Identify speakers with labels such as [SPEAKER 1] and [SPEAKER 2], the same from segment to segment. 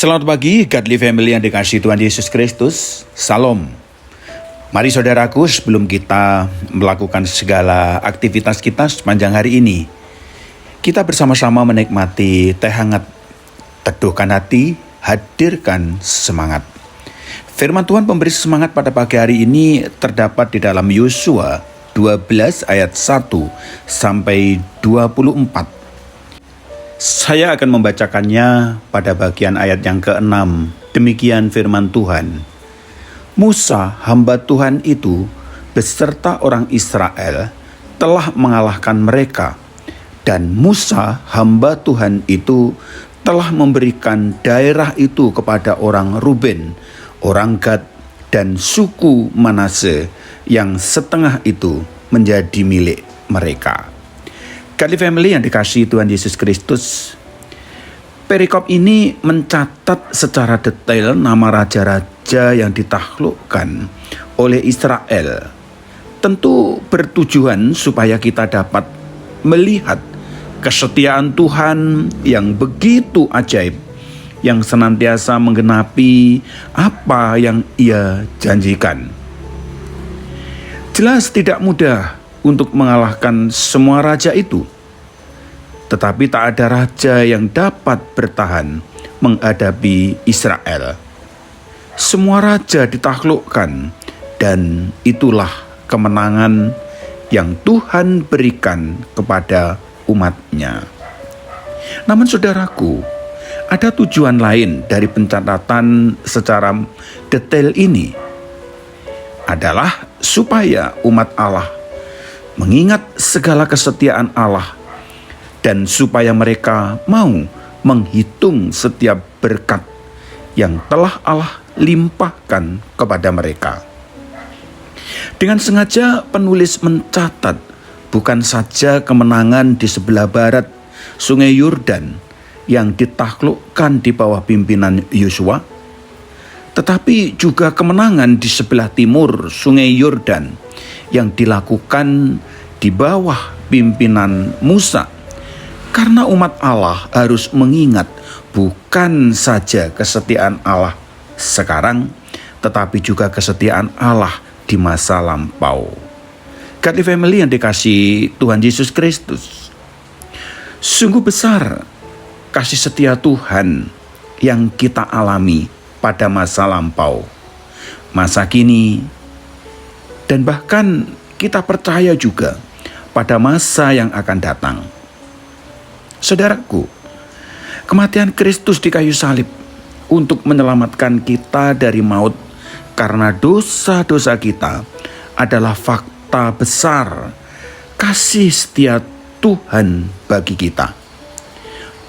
[SPEAKER 1] Selamat pagi, Godly Family yang dikasihi Tuhan Yesus Kristus. Salam. Mari saudaraku, sebelum kita melakukan segala aktivitas kita sepanjang hari ini, kita bersama-sama menikmati teh hangat, teduhkan hati, hadirkan semangat. Firman Tuhan pemberi semangat pada pagi hari ini terdapat di dalam Yosua 12 ayat 1 sampai 24. Saya akan membacakannya pada bagian ayat yang ke-6. Demikian firman Tuhan. Musa, hamba Tuhan itu, beserta orang Israel, telah mengalahkan mereka. Dan Musa, hamba Tuhan itu, telah memberikan daerah itu kepada orang Ruben, orang Gad, dan suku Manase, yang setengah itu menjadi milik mereka. Godly Family yang dikasihi Tuhan Yesus Kristus, perikop ini mencatat secara detail nama raja-raja yang ditaklukkan oleh Israel. Tentu bertujuan supaya kita dapat melihat kesetiaan Tuhan yang begitu ajaib, yang senantiasa menggenapi apa yang Ia janjikan. Jelas tidak mudah untuk mengalahkan semua raja itu. Tetapi tak ada raja yang dapat bertahan menghadapi Israel. Semua raja ditaklukkan, dan itulah kemenangan yang Tuhan berikan kepada umat-Nya. Namun saudaraku, ada tujuan lain dari pencatatan secara detail ini, adalah supaya umat Allah mengingat segala kesetiaan Allah, dan supaya mereka mau menghitung setiap berkat yang telah Allah limpahkan kepada mereka. Dengan sengaja penulis mencatat bukan saja kemenangan di sebelah barat Sungai Yordan yang ditaklukkan di bawah pimpinan Yosua, tetapi juga kemenangan di sebelah timur Sungai Yordan yang dilakukan di bawah pimpinan Musa. Karena umat Allah harus mengingat bukan saja kesetiaan Allah sekarang, tetapi juga kesetiaan Allah di masa lampau. Godly Family yang dikasihi Tuhan Yesus Kristus, sungguh besar kasih setia Tuhan yang kita alami pada masa lampau, masa kini, dan bahkan kita percaya juga pada masa yang akan datang. Saudaraku, kematian Kristus di kayu salib untuk menyelamatkan kita dari maut karena dosa-dosa kita adalah fakta besar kasih setia Tuhan bagi kita.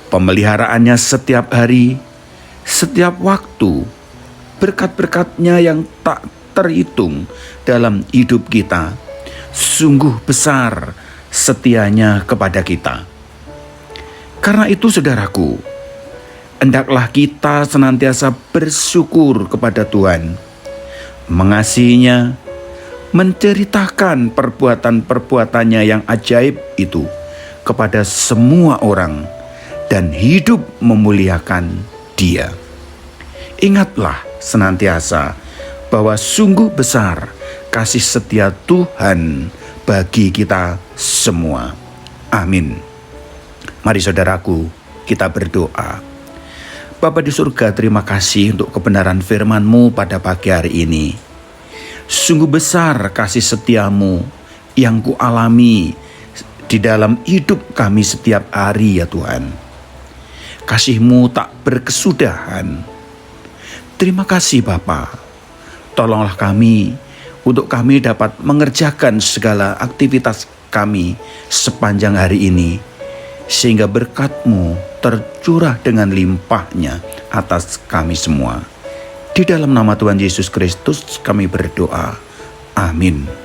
[SPEAKER 1] Pemeliharaannya setiap hari, setiap waktu, berkat-berkatnya yang tak terhitung dalam hidup kita, sungguh besar setianya kepada kita. Karena itu saudaraku, hendaklah kita senantiasa bersyukur kepada Tuhan, mengasihinya, menceritakan perbuatan-perbuatannya yang ajaib itu kepada semua orang, dan hidup memuliakan Dia. Ingatlah senantiasa bahwa sungguh besar kasih setia Tuhan bagi kita semua. Amin. Mari saudaraku, kita berdoa. Bapa di surga, terima kasih untuk kebenaran firman-Mu pada pagi hari ini. Sungguh besar kasih setiamu yang kualami di dalam hidup kami setiap hari ya Tuhan. Kasih-Mu tak berkesudahan. Terima kasih Bapa. Tolonglah kami untuk kami dapat mengerjakan segala aktivitas kami sepanjang hari ini, sehingga berkat-Mu tercurah dengan limpahnya atas kami semua. Di dalam nama Tuhan Yesus Kristus kami berdoa. Amin.